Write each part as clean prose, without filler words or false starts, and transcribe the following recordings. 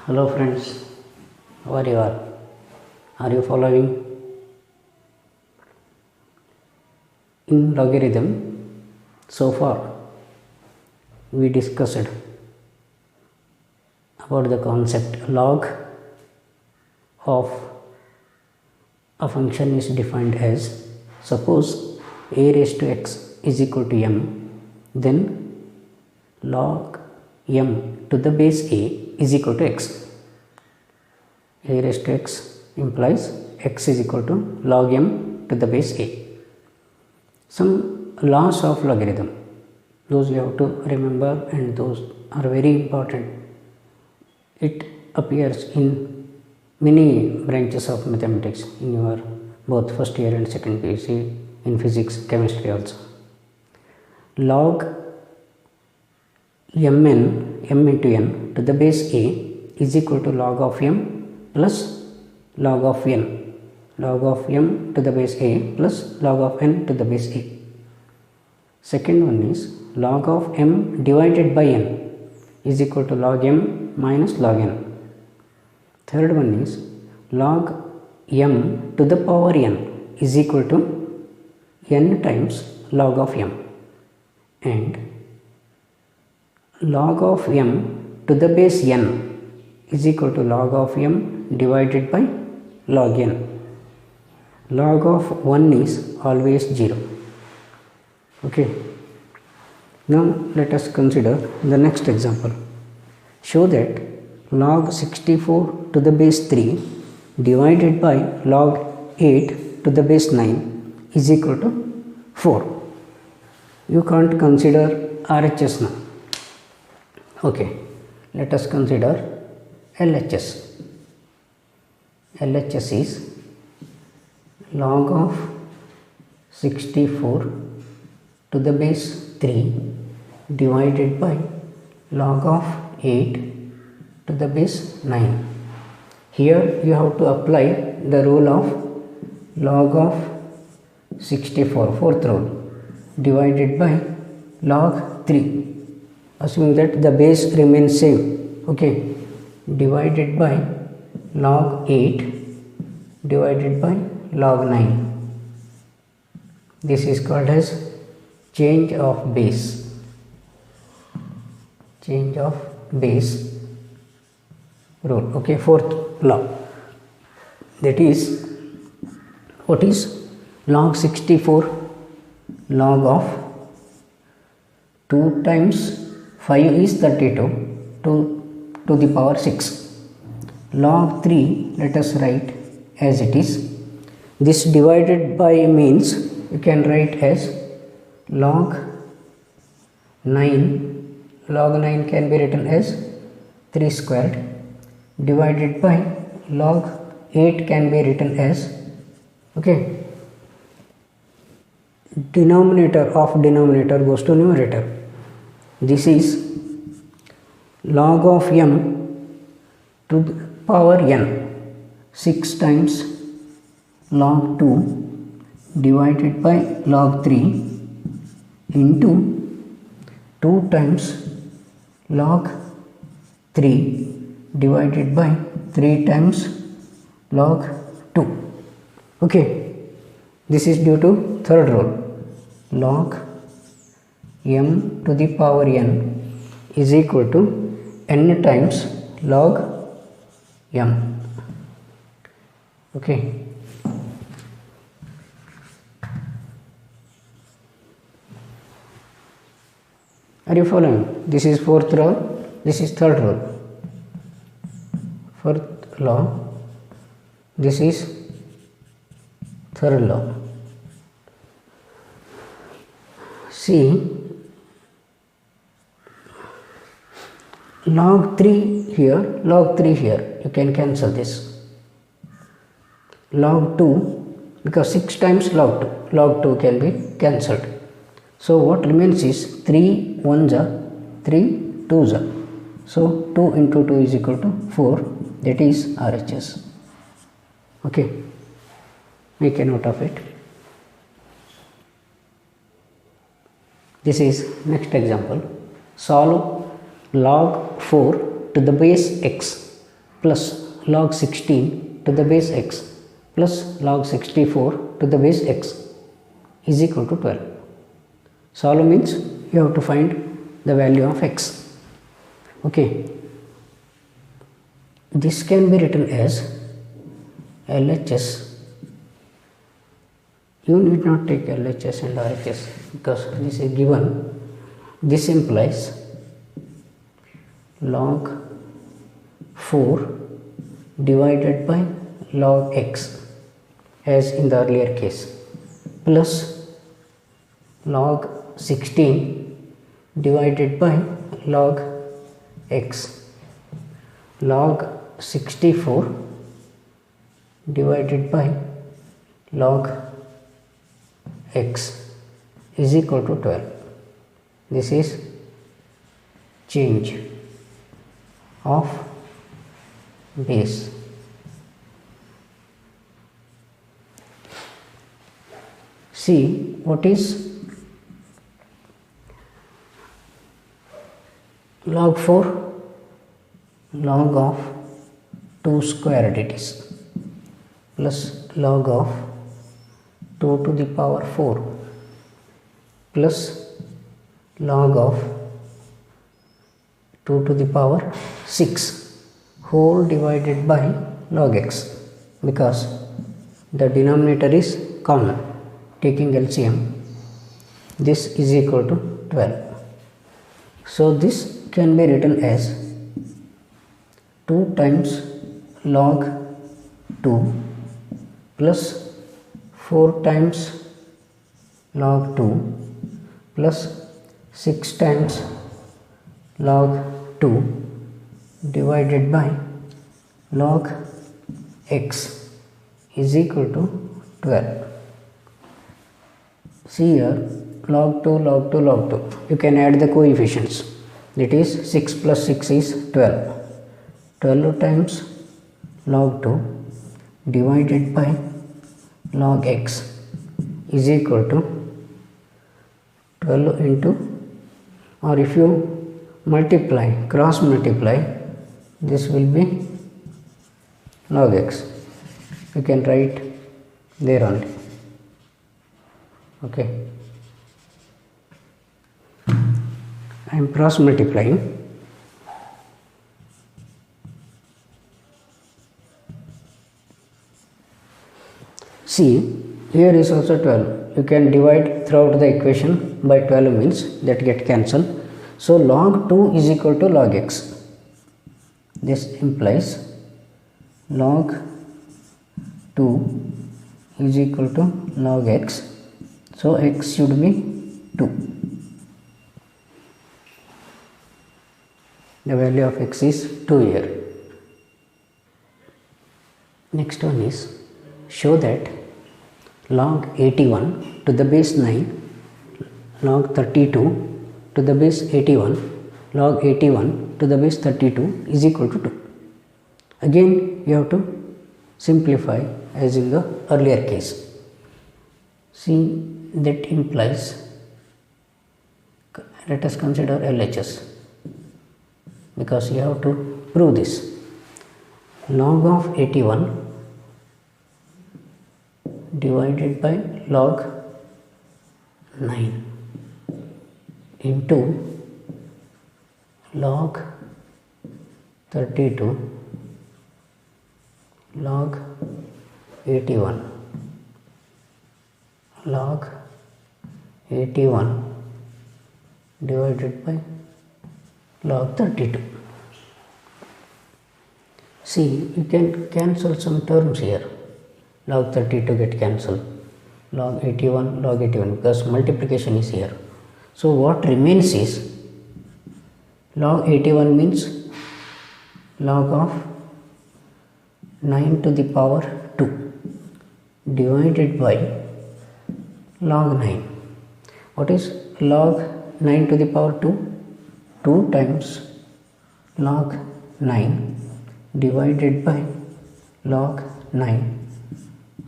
Hello friends, how are you all? Are you following? In logarithm, so far we discussed about the concept log of a function is defined as, suppose a raised to x is equal to m, then log m to the base a is equal to x. A raised to x implies x is equal to log m to the base a. Some laws of logarithm, those you have to remember, and those are very important. It appears in many branches of mathematics in your both first year and second PUC, in physics, chemistry also. Log mn, m into n to the base a is equal to log of m plus log of n, log of m to the base a plus log of n to the base a. Second one is log of m divided by n is equal to log m minus log n. Third one is log m to the power n is equal to n times log of m, and log of m to the base n is equal to log of m divided by log n. Log of 1 is always 0. Okay. Now let us consider the next example. Show that log 64 to the base 3 divided by log 8 to the base 9 is equal to 4. You can't consider RHS now. Okay, let us consider LHS. LHS is log of 64 to the base 3 divided by log of 8 to the base 9. Here you have to apply the rule of log of 64, fourth rule, divided by log 3, assuming that the base remains same. Okay, divided by log 8 divided by log 9. This is called as change of base. Change of base rule. Okay, fourth law. That is, what is log 64? Log of 2 times 5 is 32, 2 to the power 6. Log 3, let us write as it is. This divided by means you can write as log 9. Log 9 can be written as 3 squared, divided by log 8 can be written as, okay, denominator of denominator goes to numerator. This is log of m to the power n, 6 times log 2 divided by log 3 into 2 times log 3 divided by 3 times log 2. Okay, this is due to third rule. Log m to the power n is equal to n times log m. Okay. Are you following? This is fourth law, this is third law. Fourth law, this is third law. See, log 3 here, log 3 here, you can cancel this. Log 2, because 6 times log 2, log 2 can be cancelled. So what remains is 3 1s are 3 2s are. So 2 into 2 is equal to 4, that is RHS. Okay, make a note of it. This is next example. Solve log 4 to the base x plus log 16 to the base x plus log 64 to the base x is equal to 12. Solve means you have to find the value of x. Okay, this can be written as LHS. You need not take LHS and RHS because this is given. This implies log 4 divided by log x as in the earlier case plus log 16 divided by log x. Log 64 divided by log x is equal to 12. This is change of base. See what is log 4? Log of 2 squared it is plus log of 2 to the power 4 plus log of 2 to the power 6 whole divided by log x, because the denominator is common. Taking LCM, this is equal to 12. So this can be written as 2 times log 2 plus 4 times log 2 plus 6 times log 2 divided by log x is equal to 12. See here, log 2, log 2, log 2. You can add the coefficients. That is 6 plus 6 is 12. 12 times log 2 divided by log x is equal to 12 into, or if you multiply, cross multiply, this will be log x. You can write there only. Okay, I am cross multiplying. See, here is also 12. You can divide throughout the equation by 12 means that get cancelled. So log 2 is equal to log x. This implies log 2 is equal to log x. So x should be 2. The value of x is 2 here. Next one is show that log 81 to the base 9, log 32 to the base 81, log 81 to the base 32 is equal to 2. Again you have to simplify as in the earlier case. See, that implies, let us consider LHS because you have to prove this. Log of 81 divided by log 9 into log 32 log 81 log 81 divided by log 32. See, you can cancel some terms here. Log 32 get cancelled, log 81, log 81, because multiplication is here. So what remains is log 81 means log of 9 to the power 2 divided by log 9. What is log 9 to the power 2? 2 times log 9 divided by log 9.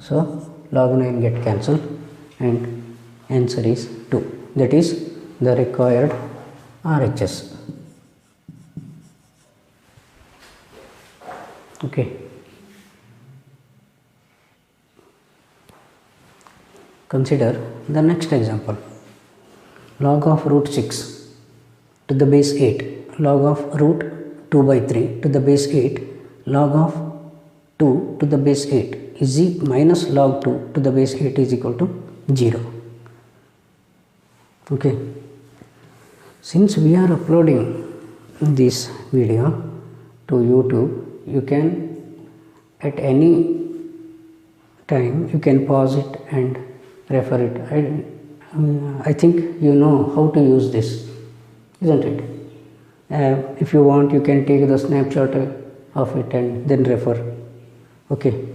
So log 9 get cancelled and answer is 2. That is the required RHS. Okay. Consider the next example. Log of root 6 to the base 8, log of root 2 by 3 to the base 8, log of 2 to the base 8 is minus log 2 to the base 8 is equal to 0. Okay. Since we are uploading this video to YouTube, you can at any time you can pause it and refer it. I think you know how to use this, isn't it? If you want, you can take the snapshot of it and then refer. Okay.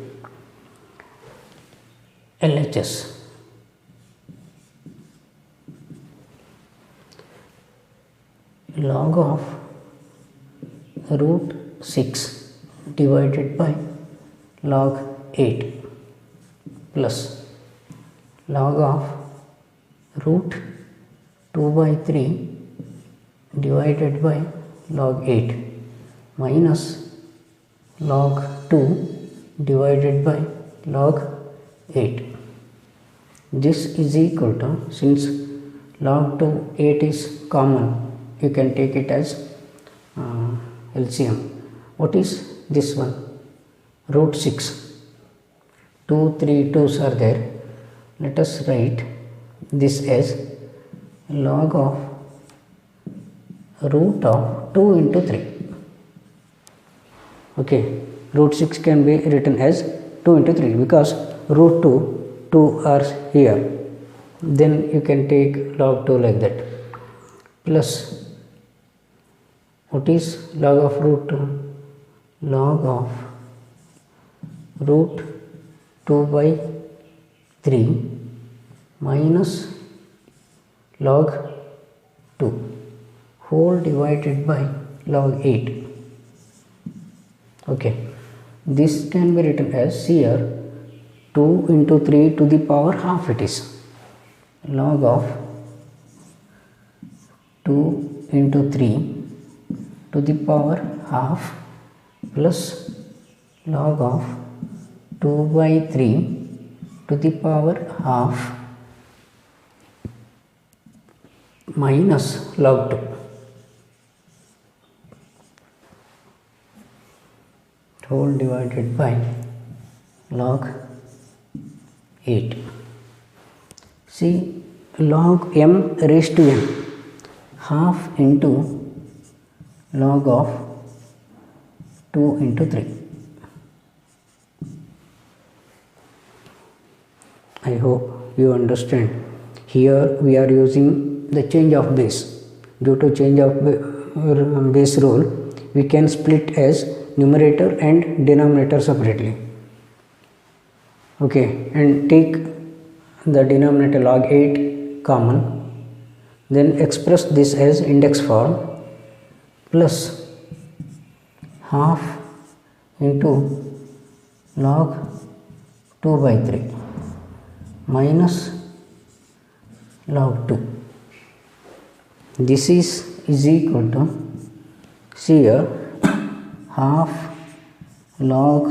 LHS. Log of root 6 divided by log 8 plus log of root 2 by 3 divided by log 8 minus log 2 divided by log 8. This is equal to, since log 2 8 is common, you can take it as LCM. What is this one? Root 6. 2 3 2's are there. Let us write this as log of root of 2 into 3. Okay, root 6 can be written as 2 into 3 because root 2 are here. Then you can take log 2 like that. Plus, what is log of root 2? Log of root 2 by 3 minus log 2 whole divided by log 8. Okay, this can be written as here 2 into 3 to the power half. It is log of 2 into 3 to the power half plus log of 2 by 3 to the power half minus log 2 whole divided by log 8. See, log m raised to n, half into log of 2 into 3. I hope you understand. Here we are using the change of base. Due to change of base rule, we can split as numerator and denominator separately. Okay, and take the denominator log 8 common, then express this as index form plus half into log 2 by 3 minus log 2. This is equal to, see here, half log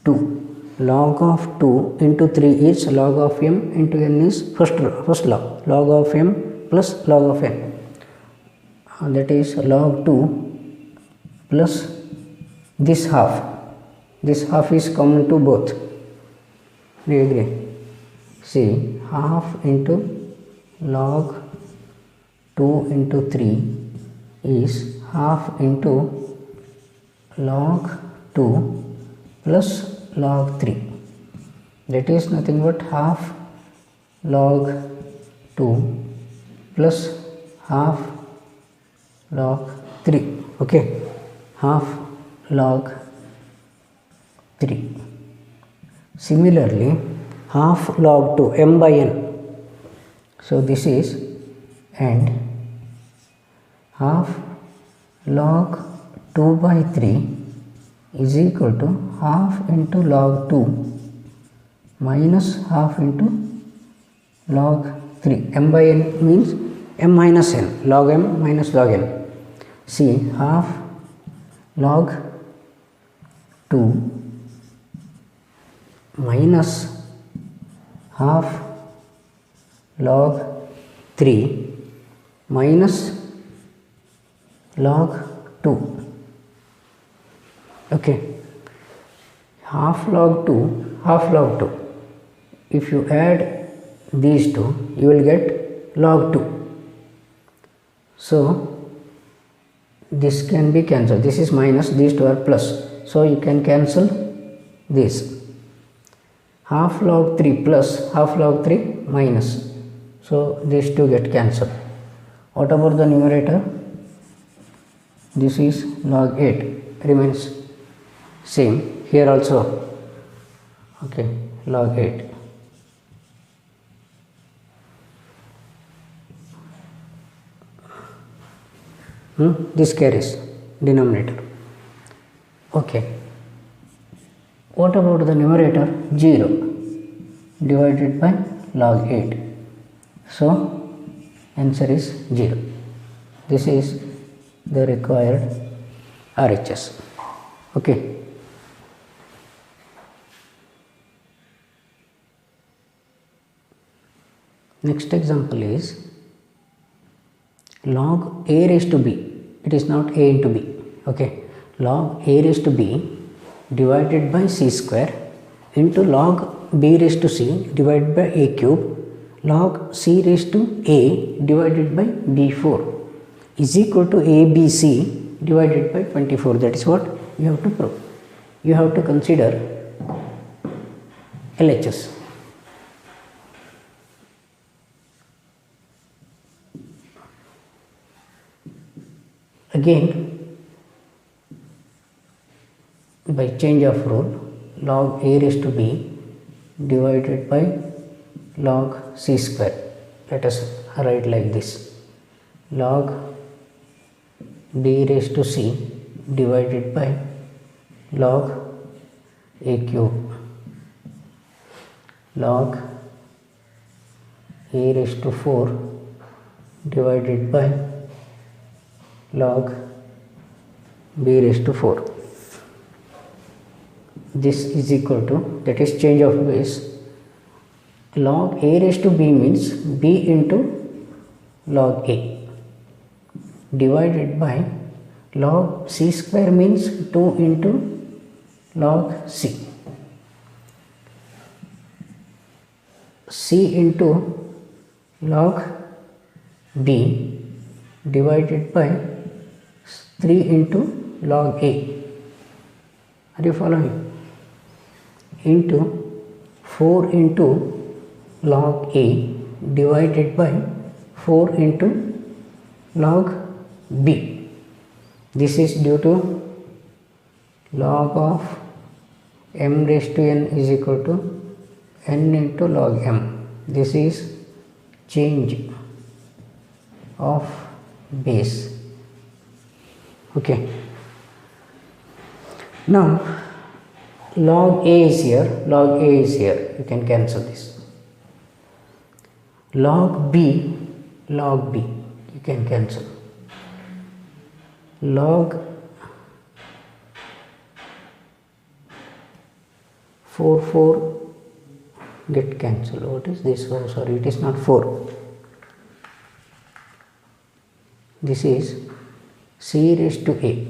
2. Log of 2 into 3 is log of m into n is first law. Log of m plus log of n. That is log 2 plus this half. This half is common to both. Do you agree? See, half into log 2 into 3 is half into log 2 plus log 3. That is nothing but half log 2 plus half log 3. Okay, half log 3. Similarly, half log 2 m by n. So this is, and half log 2 by 3 is equal to half into log 2 minus half into log 3. M by n means m minus n, log m minus log n. See, half log 2 minus half log 3 minus log 2. Okay, half log 2, half log 2. If you add these two, you will get log 2. So this can be cancelled. This is minus, these two are plus. So you can cancel this. Half log 3 plus half log 3 minus. So these two get cancelled. What about the numerator? This is log 8, remains same. Here also, okay, log 8. This carries denominator. Okay. What about the numerator? 0 divided by log 8. So answer is 0. This is the required RHS. Okay. Next example is log a raised to b. It is not a into b. Okay. Log a raised to b divided by c square into log b raised to c divided by a cube log c raised to a divided by b4 is equal to abc divided by 24. That is what you have to prove. You have to consider LHS. Again, by change of rule, log a raised to b divided by log c square. Let us write like this: log b raised to c divided by log a cube, log a raised to 4 divided by log b raised to 4. This is equal to, that is change of base, log a raised to b means b into log a divided by log c square means 2 into log c. C into log b divided by 3 into log a. Are you following? Into 4 into log a divided by 4 into log b. This is due to log of m raised to n is equal to n into log m. This is change of base. Okay. Now log a is here, log a is here. You can cancel this. Log b, you can cancel. Log 4 get cancelled. What is this? Oh, sorry, it is not 4. This is c raised to a,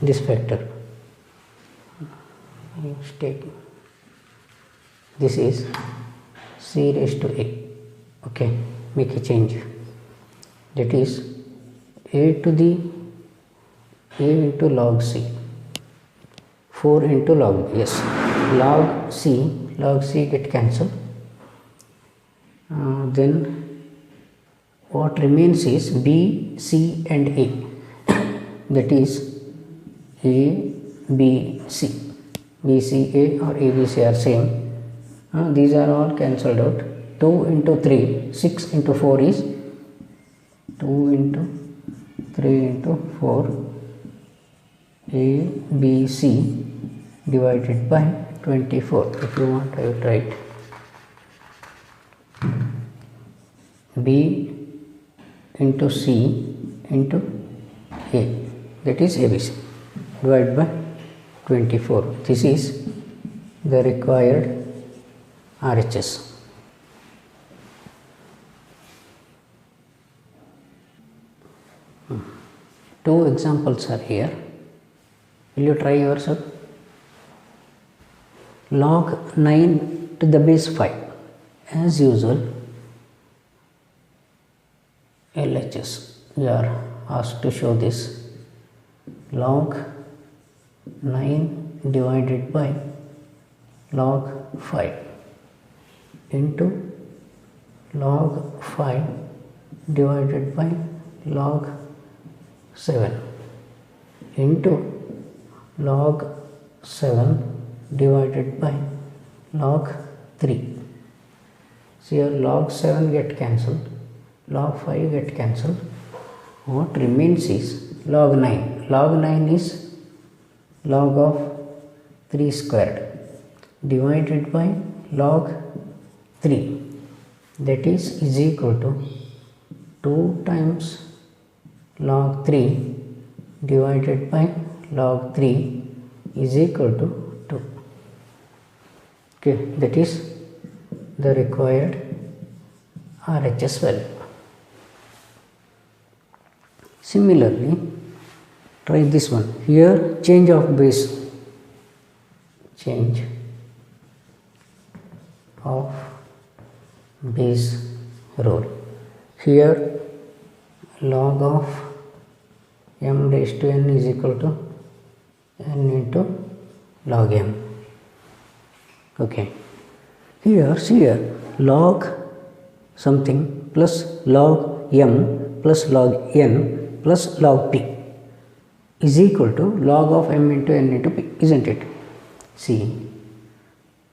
this factor. This is c raised to a. Okay, make a change. That is a to the a into log c, 4 into log b. Yes, log c get cancelled. Then what remains is b, c and a. That is a, b, c. B, C, A or A, B, C are same. These are all cancelled out. 2 into 3, 6 into 4 is 2 into 3 into 4, A, B, C divided by 24. If you want, I would write B into C into A, that is ABC, divided by 24. This is the required RHS. Two examples are here. Will you try yourself? Log 9 to the base 5. As usual, LHS. We are asked to show this. Log 9 divided by log 5 into log 5 divided by log 7 into log 7 divided by log 3. So here log 7 get cancelled, log 5 get cancelled. What remains is log 9. Log 9 is log of 3 squared divided by log 3, that is equal to 2 times log 3 divided by log 3 is equal to 2. Okay, that is the required RHS value. Similarly, try this one. Here change of base, change of base rule. Here log of m raised to n is equal to n into log m. Okay. Here, see here, log something plus log m plus log n plus log p is equal to log of m into n into p, isn't it? See,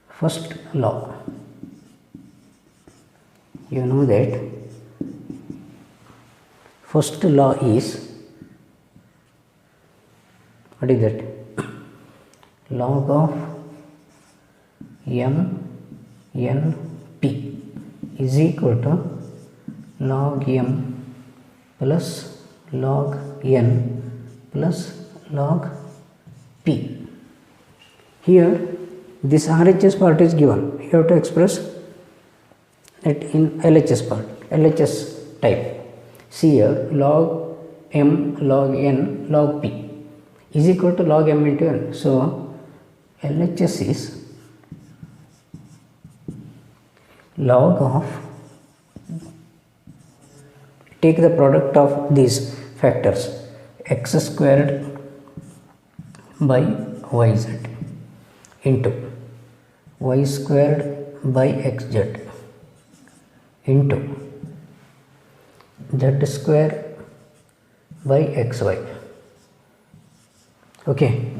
first law, you know that first law is, what is that? Log of m n p is equal to log m plus log n plus log p. Here this RHS part is given. You have to express it in LHS part, LHS type. See here, log m log n log p is equal to log m into n. So LHS is log of, take the product of these factors, x squared by yz into y squared by xz into z square by xy. Okay,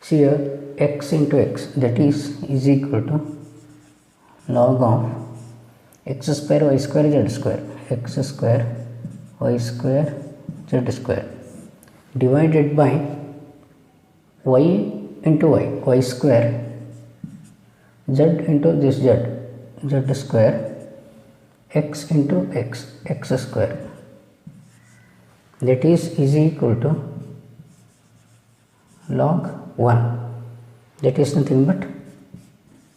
see here, x into x, that is equal to log of x square y square z square, x square y square z square divided by y into y, y square z into this z, z square x into x, x square, that is equal to log 1, that is nothing but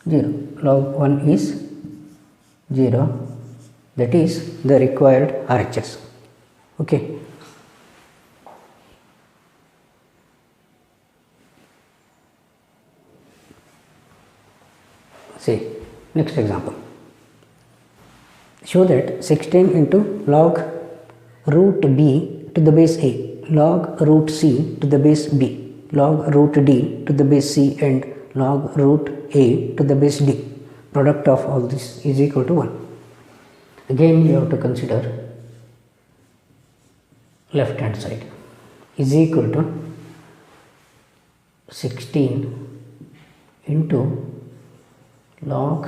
0. Log 1 is 0, that is the required RHS. Okay. See, next example. Show that 16 into log root b to the base a, log root c to the base b, log root d to the base c and log root a to the base d, product of all this is equal to 1. Again you have to consider left hand side, is equal to 16 into log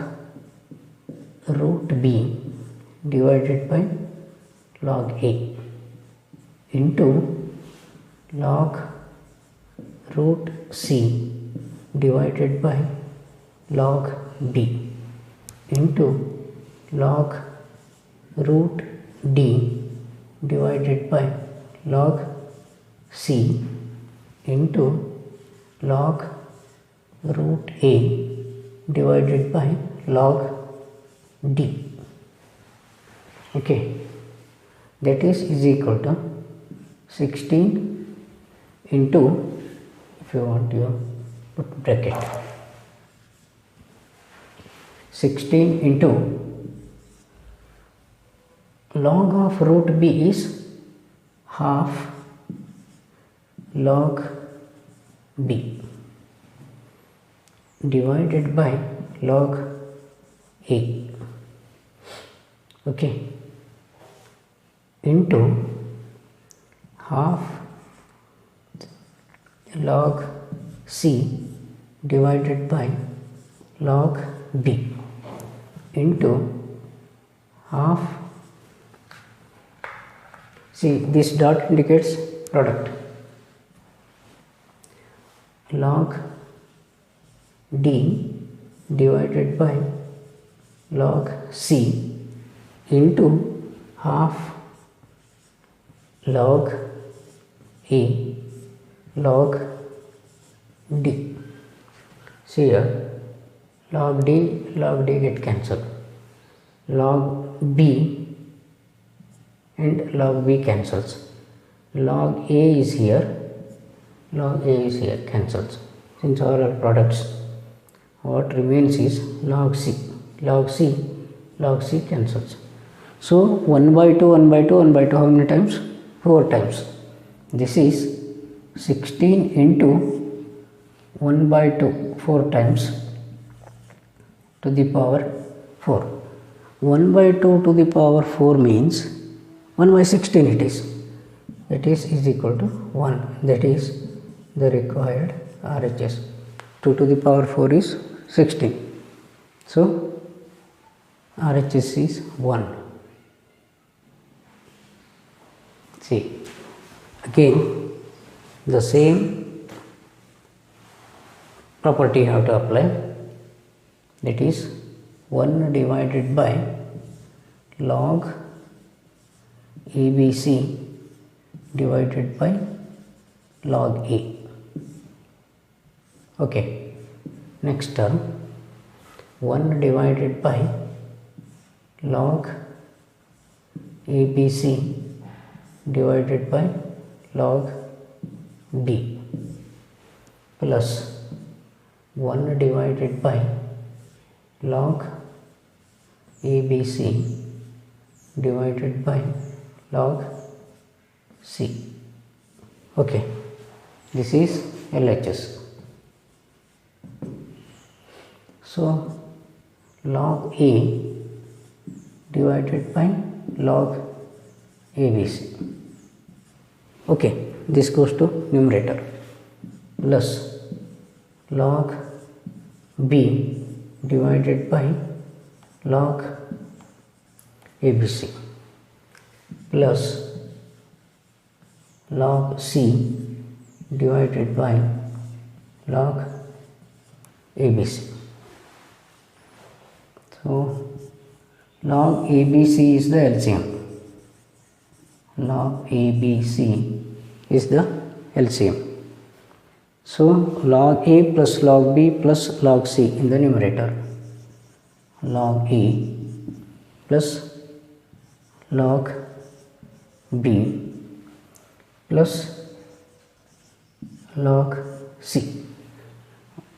root b divided by log a into log root c divided by log b into log root d divided by log c into log root a divided by log d. Okay, that is equal to 16 into, if you want you put bracket, 16 into log of root b is half log b divided by log a. Okay, into half log c divided by log b into half, see this dot indicates product, log d divided by log c into half log a log d. See here, log d get cancelled, log b and log b cancels, log a is here, cancels. Since all are products, what remains is log c, log c cancels. So 1 by 2, how many times? 4 times. This is 16 into 1 by 2, 4 times to the power 4. 1 by 2 to the power 4 means 1 by 16 it is. It is equal to 1. That is the required RHS. 2 to the power 4 is 16. So RHS is 1. See, again the same property you have to apply, that is 1 divided by log ABC divided by log A. Okay, next term 1 divided by log ABC divided by log B plus 1 divided by log ABC divided by log C. Okay, this is LHS. So log A divided by log ABC. Okay, this goes to numerator plus log B divided by log ABC plus log C divided by log ABC. So log ABC is the LCM. Log ABC is the LCM. So log A plus log B plus log C in the numerator, log A plus log B plus log C.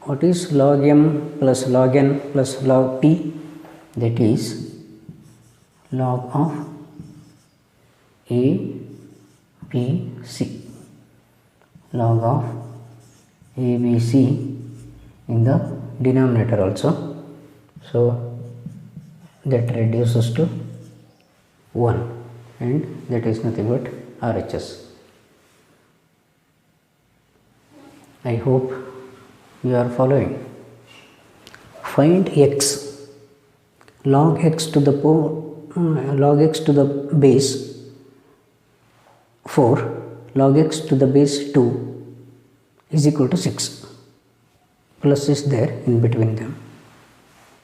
What is log M plus log N plus log P? That is log of A, B, C, log of A, B, C in the denominator also. So that reduces to 1 and that is nothing but RHS. I hope you are following. Find x, log x to the log x to the base 4, log x to the base 2 is equal to 6. Plus is there in between them.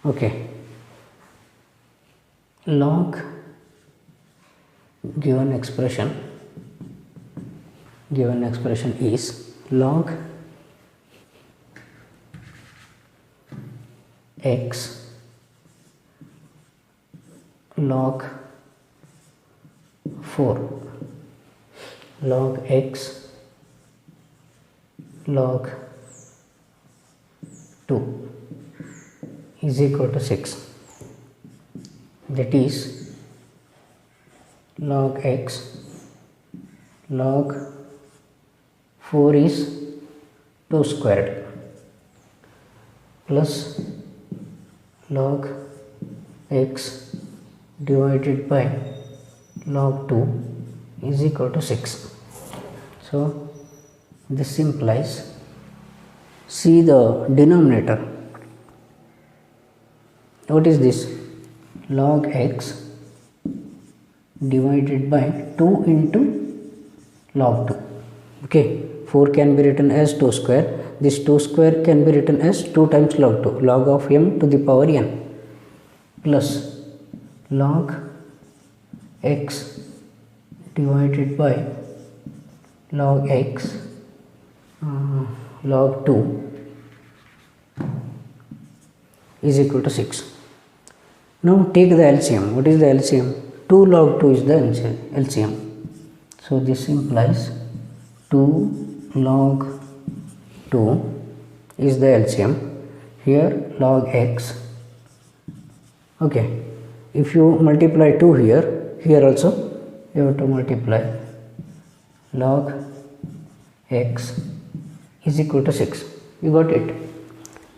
Okay. Log given expression is log x log 4 log x log 2 is equal to 6. That is log x log 4 is 2 squared plus log x divided by log 2 is equal to 6. So this implies, see the denominator. What is this? Log x divided by 2 into log 2. Okay, 4 can be written as 2 square. This 2 square can be written as 2 times log 2, log of m to the power n, plus log x divided by log x log 2 is equal to 6. Now take the LCM. What is the LCM? 2 log 2 is the LCM. So this implies 2 log 2 is the LCM. Here log x. Okay, if you multiply 2 here also you have to multiply log x is equal to 6. You got it?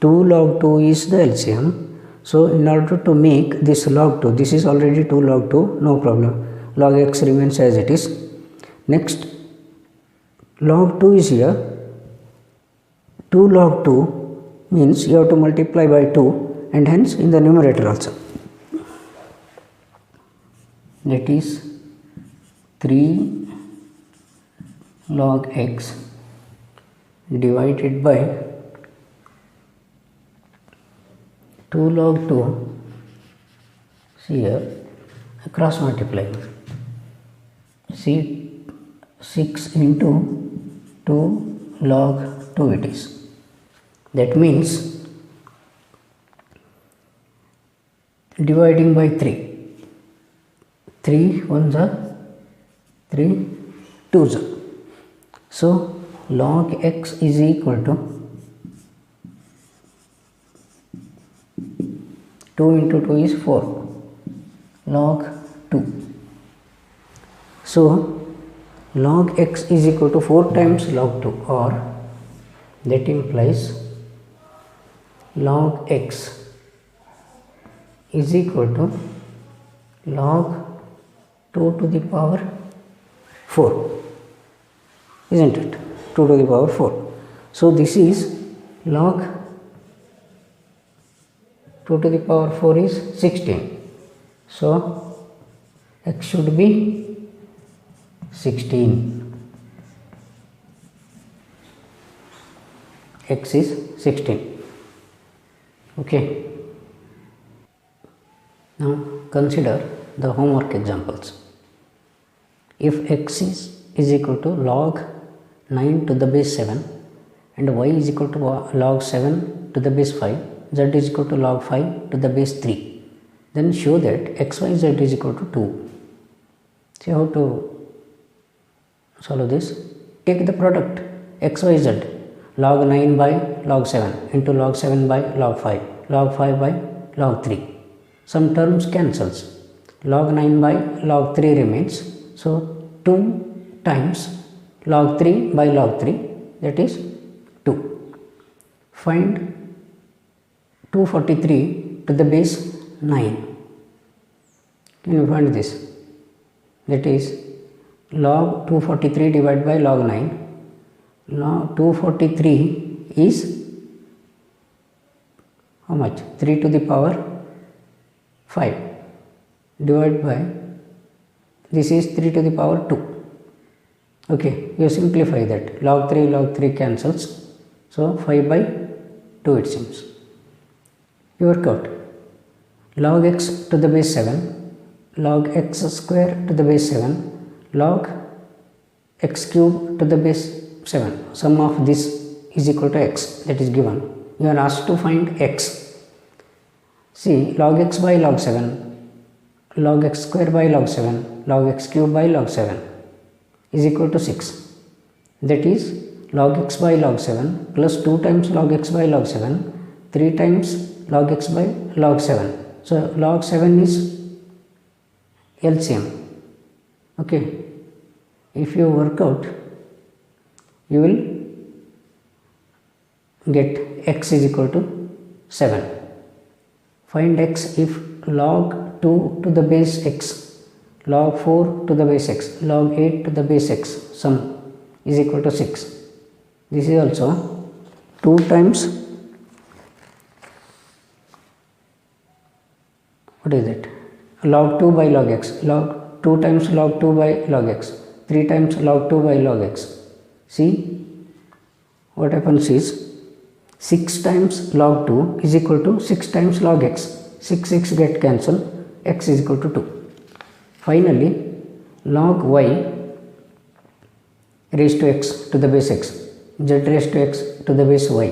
2 log 2 is the LCM. So in order to make this log 2, this is already 2 log 2, no problem. Log x remains as it is. Next, log 2 is here. 2 log 2 means you have to multiply by 2 and hence in the numerator also. That is 3 log x divided by 2 log 2, see here, cross multiply, see 6 into 2 log 2 it is. That means dividing by 3, 3 ones are 3 twos are. So log x is equal to 2 into 2 is 4 log 2. So log x is equal to 4 times log 2, or that implies log x is equal to log 2 to the power 4, isn't it? 2 to the power 4. So this is log 2 to the power 4 is 16. So x should be 16. X is 16. Okay. Now consider the homework examples. If x is equal to log 9 to the base 7 and y is equal to log 7 to the base 5, z is equal to log 5 to the base 3, then show that xyz is equal to 2. See how to solve this? Take the product xyz, log 9 by log 7 into log 7 by log 5, log 5 by log 3. Some terms cancels. Log 9 by log 3 remains. So 2 times log 3 by log 3, that is 2. Find 243 to the base 9. Can you find this? That is log 243 divided by log 9. Log 243 is how much? 3 to the power 5 divided by, this is 3 to the power 2. Okay, you simplify that. Log 3 cancels. So 5 by 2 it seems. You work out. Log x to the base 7, log x square to the base 7, log x cube to the base 7. Sum of this is equal to x, that is given. You are asked to find x. See, log x by log 7, log x square by log 7, log x cube by log 7 is equal to 6. That is log x by log 7 plus 2 times log x by log 7, 3 times log x by log 7. So log 7 is LCM. Okay. If you work out, you will get x is equal to 7. Find x if log 2 to the base x, log 4 to the base x, log 8 to the base x sum is equal to 6. This is also 2 times, what is it, log 2 by log x, log 2 times log 2 by log x, 3 times log 2 by log x. See, what happens is 6 times log 2 is equal to 6 times log x. 6 get cancelled, x is equal to 2. Finally, log y raised to x to the base x, z raised to x to the base y,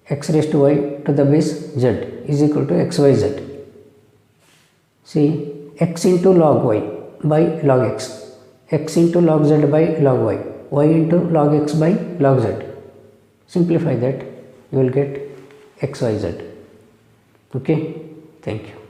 x raised to y to the base z is equal to xyz. See, x into log y by log x, x into log z by log y, y into log x by log z. Simplify that, you will get xyz. Okay, thank you.